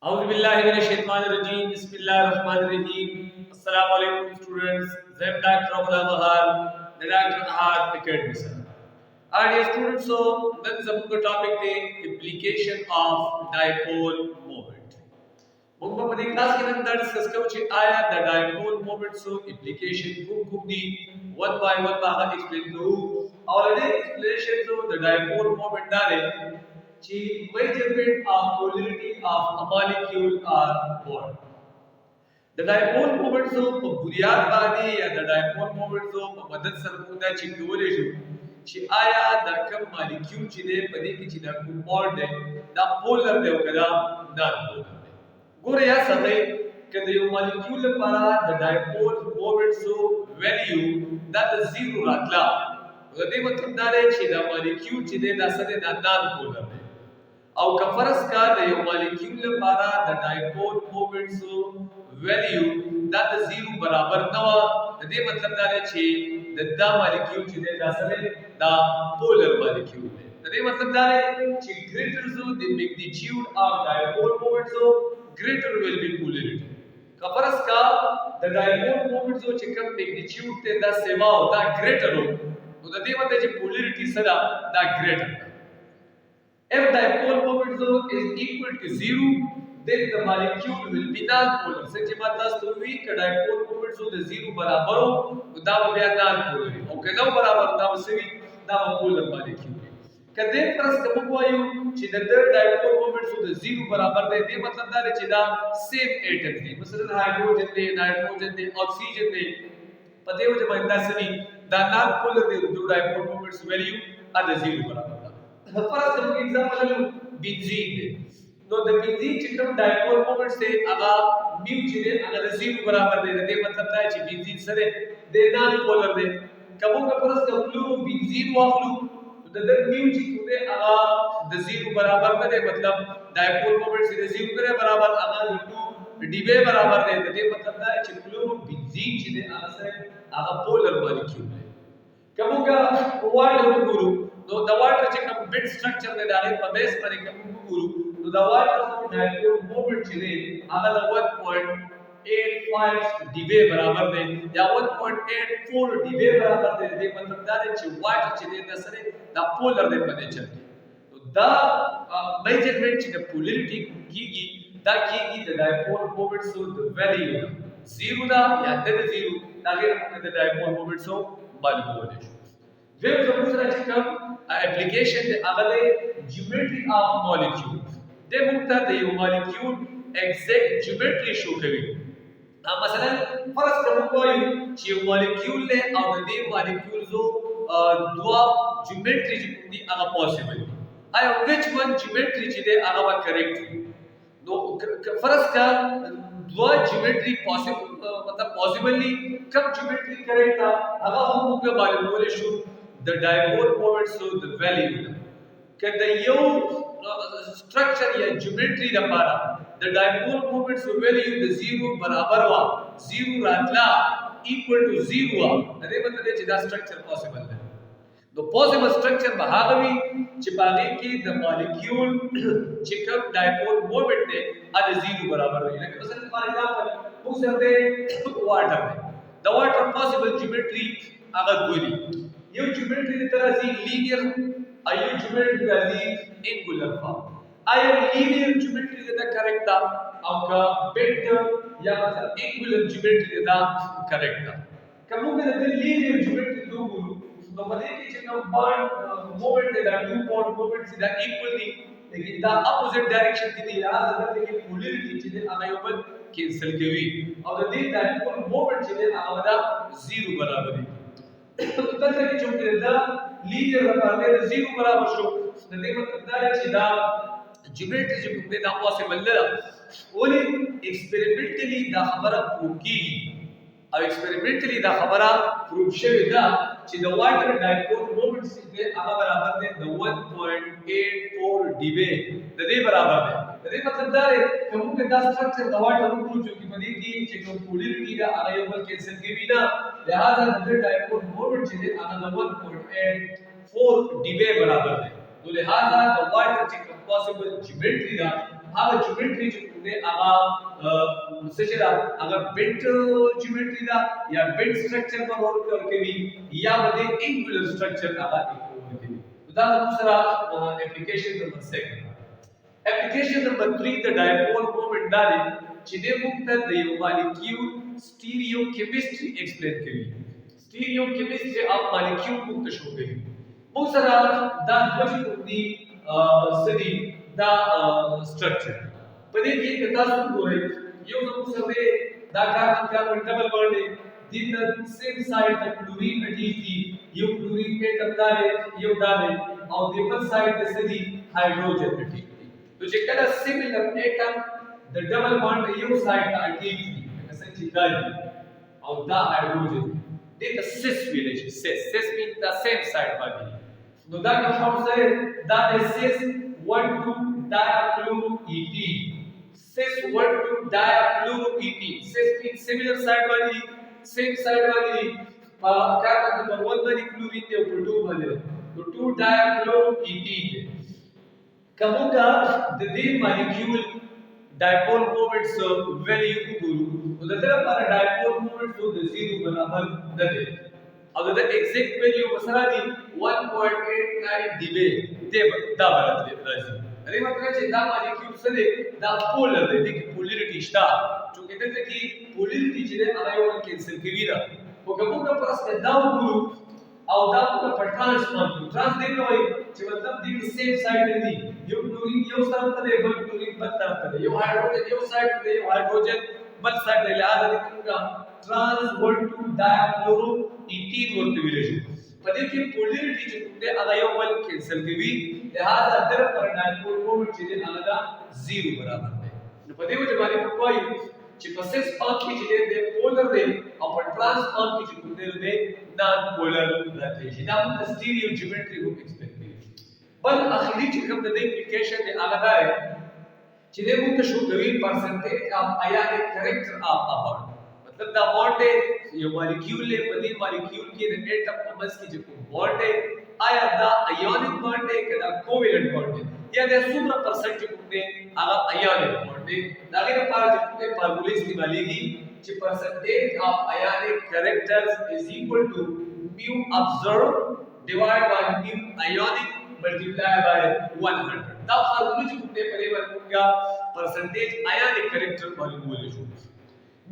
Auzubillahiminashaitanirrajim. Bismillahirrahmanirrahim. Assalamu alaikum students. I am Dr. Mahar, the Dr. Ahad Academy sir. Our dear students, so then the topic the implication of dipole moment. Mumbai मध्ये क्लास के अंदर डिस्कस करूची आया the dipole moment so implication खूप दी one by one बागा explain करू already explanation so the dipole moment डाले ची measurement of polarity of a molecule or bond. The dipole moment so बुनियाद बादी या the dipole moment so मदद सरकुदा ची कोले जो ची आया द कम molecule ची दे पदी की ची the bond they the polar दे वकदा non polar गोरे या सदै कदे यो molecule लपरा the dipole moment so value that is zero रातला वदे मतलब दाले ची द molecule ची दे द सदे the non polar they او کفرس کا د یو مالیکول لپاره د ډایپول مومنټ سو ویلیو دا د 0 برابر نه و د دې مطلب دا دی چې د دا مالیکول چې د اصله دا پولر مالیکول دی د دې مطلب دا دی چې greater so the magnitude of dipole moment so greater will be polarity کفرس کا د ډایپول مومنټ سو چې کوم magnitude ته دا سیوا او دا greater نو د دې مطلب چې polarity سره دا greater If dipole moment zone is equal to 0, then the molecule will be non-polar. सच बात है तो भी कि dipole moment zone 0 बराबर हो तो दा बया non-polar है और कदम बराबर दा सभी दा polar molecule है कदे प्रस कब कोयो چې د dipole moment zone 0 बराबर दे दे मतलब دا چې دا same atom دي مثلا हाइड्रोजन दे नाइट्रोजन दे ऑक्सीजन दे पते हो जब इंदा सभी दा non-polar दे जो dipole moment value ada 0 बराबर فرض کړو एग्जांपल बेंजीन दे نو د बेंजीन چې کوم ډایپول مومنټ سے هغه میو چې هغه د 0 برابر دی د مطلب دا چې बेंजीन سره د نان پولر دی کوم کا فرض کړو बेंजीन واخلو د میو چې کومه هغه د 0 برابر نه دی مطلب ډایپول مومنټ سره 0 نه برابر هغه د ډی بی برابر دی د مطلب دا چې کلورو बेंजीन چې هغه سره هغه پولر مالیکول دی کوم کا واټر وګورو نو د واټر چې کوم بیت سټرکچر دی دا په بیس باندې کوم وګورو نو د واټر سو ډایپول مومنټ چې دی هغه 1.85 ډی بی برابر دی یا 1.84 ډی بی برابر دی د مطلب دا چې واټر چې دی د سره دا پولر دی په نیچر نو دا میجرمنټ چې د پولریټي کیږي دا کیږي د ډایپول مومنټ سو د ویلیو 0 دا یا د 0 دا غیر موږ د ډایپول مومنټ سو معلومول شي Where the user has come application the other geometry of molecule. They mukta the molecule exact geometry show करें. مثلا فرض करूँ कोई कि molecule ले और the molecule जो दो geometry जितनी आगा possible. I which one geometry जिधे आगा correct. No فرض का दो geometry possible मतलब possibly कब geometry correct था आगा हम मुझे मालूम बोले show the dipole moment so the value that the yo structure ya geometry da para the dipole moment so value the 0 barabar wa 0 ratla equal to 0 wa ade matlab che da structure possible hai the possible structure bahagawi che bagi ki the molecule che kam dipole moment de ade 0 barabar hai like masalan for example ho sakte water the water possible geometry agar goli यो ज्योमेट्री की तरह से लीनियर आयो ज्योमेट्री वाली angular form आयो linear geometry का करेक्ट था आपका बेट या मतलब एंगुलर ज्योमेट्री का करेक्ट था कबू के अंदर लीनियर ज्योमेट्री दो गुरु तो पता है कि जब बॉन्ड मोमेंट दा टू बॉन्ड मोमेंट सीधा इक्वल थी लेकिन दा अपोजिट डायरेक्शन थी याद रखना लेकिन पोलैरिटी चीजें अगायोबल कैंसिल की हुई और द दैट मोमेंट चीजें आवादा 0 बराबर है तो तक की चुके दा लीनियर रफाते 0 बराबर शो नदी मतलब दा چې دا ज्योमेट्री چې کوم دا پوسیبل نه ولې ایکسپریمنټلی دا خبره پروف کیږي او ایکسپریمنټلی دا خبره پروف شوی دا چې د واټر ډایپول مومنټ چې هغه برابر دی د 1.84 ډی بی د دې برابر دی د دې مطلب دا دی کوم کې دا سټرکچر د واټر وګورو چې په دې کې چې کوم پولریټي دا هغه یو بل کینسل کیږي نه لہذا د ډایپول مومنټ چې هغه 1.84 डी बी برابر है तो लिहाजा the water چې possible geometry دا هغه جیومټري چې کوم دی هغه څه چې دا هغه بنټ جیومټري دا یا بنټ سټرکچر پر ورکر کوي یا بده انګولر سټرکچر هغه کوي دا سره اپلیکیشن نمبر 2 اپلیکیشن نمبر 3 د ډایپول مومنت دا دی چې د موږ ته د یو مالیکیول سټیریو کیمستري ایکسپلین کوي سټیریو کیمستري اف مالیکیول موږ ته شو کوي موږ سره دا د دې سړي دا سټرکچر په دې کې که تاسو ګورئ یو موږ سره دا کاربن ډبل بانډ دی د سیم سایډ د کلورین اټیک دی یو کلورین اټم دا یو دا او د بل سایډ د سړي هایدروجن اټیک دی نو چې کله سیملر اټم د ډبل بانډ یو سایډ ته اټیک دی مثلا چې دا او دا هایدروجن دی د سیس ویل شي سیس مین د سیم سایډ باندې نو دا کوم سره دا د سیس 1 2 diachloro et cis 1 2 diachloro et cis means similar side वाली same side वाली कार्बन नंबर 1 वाली क्लोरीन दे ऊपर 2 वाले तो 2 diachloro et कमोगा the they molecule dipole moments value को गुरु तो दरा पर डायपोल मोमेंट्स तो 0 बराबर न दे अब द एग्जैक्ट वैल्यू मसला दी 1.89 dB दे दा बराबर राजी अरे मतलब چې دا مالیکول سره دا پولر دی د پولریټی شته چې دغه کې پولریټی چې هغه یو کینسل کوي دا او کومه پرس دا وګورو او دا په ټرانسفورم ټرانس دی نو چې مطلب د سیم سایډ دی یو کلورین یو سره ته بل کلورین بل طرف ته یو هایدروجن یو سایډ ته یو هایدروجن بل سایډ ته لہذا د کومه ټرانس 1 2 ډایکلورو ایتین ورته ویل شي په دې کې پولریټی چې کوم دی هغه یو بل کینسل کوي لہذا در پر ډایپول مومنت چې هغه دا 0 برابر دی نو په دې وجه باندې موږ وایو چې په سیس فارم کې چې دی پولر دی او په ټرانس فارم کې چې کوم دی نان پولر راځي چې دا موږ سټیریو جیومټري هم ایکسپلین کوي بل اخري چې کوم د اپلیکیشن دی هغه دا چې دی موږ شو کوي پرسنټیج اف ایونیک کریکټر اف ا بانډ मतलब द बॉन्ड है ये मॉलिक्यूल ले पदी मॉलिक्यूल के एटम नंबर्स की जो बॉन्ड है आया द आयोनिक बॉन्ड है कि द कोवेलेंट बॉन्ड है या द सुपर परसेंट जो होते आगा आयोनिक बॉन्ड है दागे पर जो होते फार्मूले इस्तेमालेगी कि percentage of ionic characters is equal to mu observed divided by mu ionic multiplied by 100 दा फार्मूले जो होते पहले बनूंगा परसेंटेज आयोनिक कैरेक्टर मॉलिक्यूल जो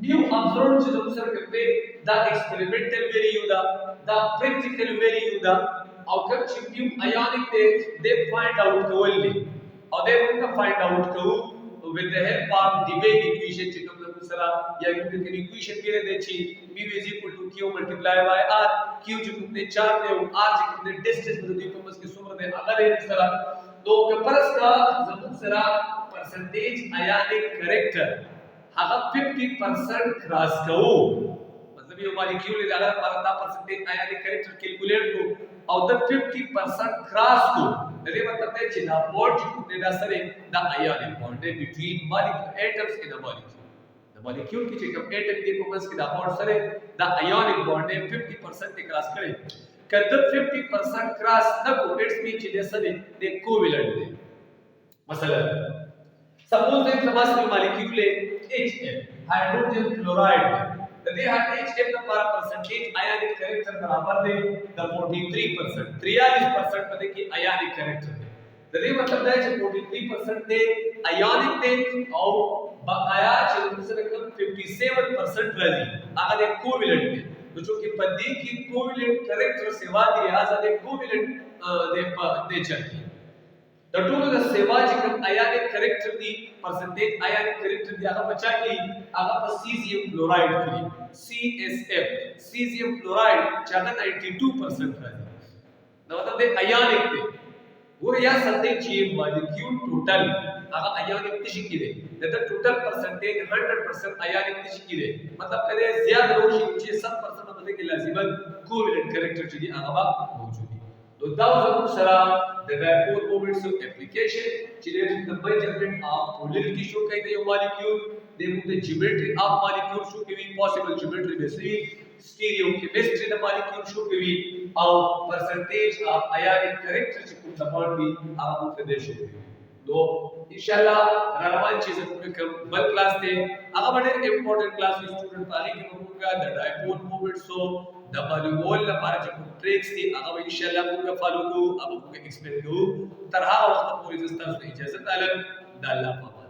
new observed जो सर करते the experimental value the practical value the outcome ची new ionic they find out कवली और they उनका find out कऊ with the help of Debye equation ची कम सरा या न्यूटन इक्वेशन के लिए ची mu is equal to q multiplied by r q जो तुमने 4 दे r जो तुमने डिस्टेंस में दे तुम उसकी सुमर दे अगर है सरा तो कपरस का जमन सरा percentage ionic character هغه 50% کراس کوو مطلب یو مالیکول دی هغه پرتا پرسنټیج آیونیک کریکټر کیلکولیټ کو او د 50% کراس کو دغه مطلب دی چې دا بونډ چې دا سره دا آیونیک بونډ دی بټوین مالیکول ایټمز ان ا مالیکول د مالیکول کې چې کوم ایټم دی په منځ کې دا بونډ سره دا آیونیک بونډ دی 50% کراس کړي کله 50% کراس نه کو اټس مین چې دا سره د کوویلنٹ دی مثلا suppose that हमारे पास मॉलिक्यूल है HF hydrogen chloride the they had HF का परसेंटेज आयनिक कैरेक्टर बराबर दे द 43% 43% पता कि आयनिक कैरेक्टर है the मतलब है कि 43% दे आयनिक दे और बकाया जो रकम 57% राजी अगर एक कोवेलेंट है तो जो कि पदी की कोवेलेंट कैरेक्टर सेवा दी लिहाजा दे कोवेलेंट दे चाहिए the total the सेवा जिकम आयनिक कैरेक्टर दी परसेंटेज आयनिक कैरेक्टर दी आगा बचा की आगा पर सीजियम क्लोराइड की CSF सीजियम क्लोराइड चागा 92% है ना मतलब दे आयनिक दे और या सत्ते ची मॉलिक्यूल टोटल आगा आयनिक दिश की दे द टोटल परसेंटेज 100% आयनिक दिश की दे मतलब कदे ज्यादा रोशी 7% मतलब के लाजिमन कोवेलेंट कैरेक्टर ची आगा मौजूद तो that was sara the dipole moments of application children the measurement of polarity show kai the molecule they move the geometry of molecule show give possible geometry basically stereochemistry the molecule show give our percentage of ionic characteristics could support the our show نو ان شاء الله روان چې زموږ کوم بل کلاس دی هغه باندې امپورټنت کلاس دی سټوډنټ پاره کې موږ د ډایپول موومنټ سو د والیبال لپاره چې کوم ټریکس دي هغه ان شاء الله موږ فالو کوو او موږ ایکسپلین کوو تر هغه وخت پورې تاسو ته اجازه تعالی د الله په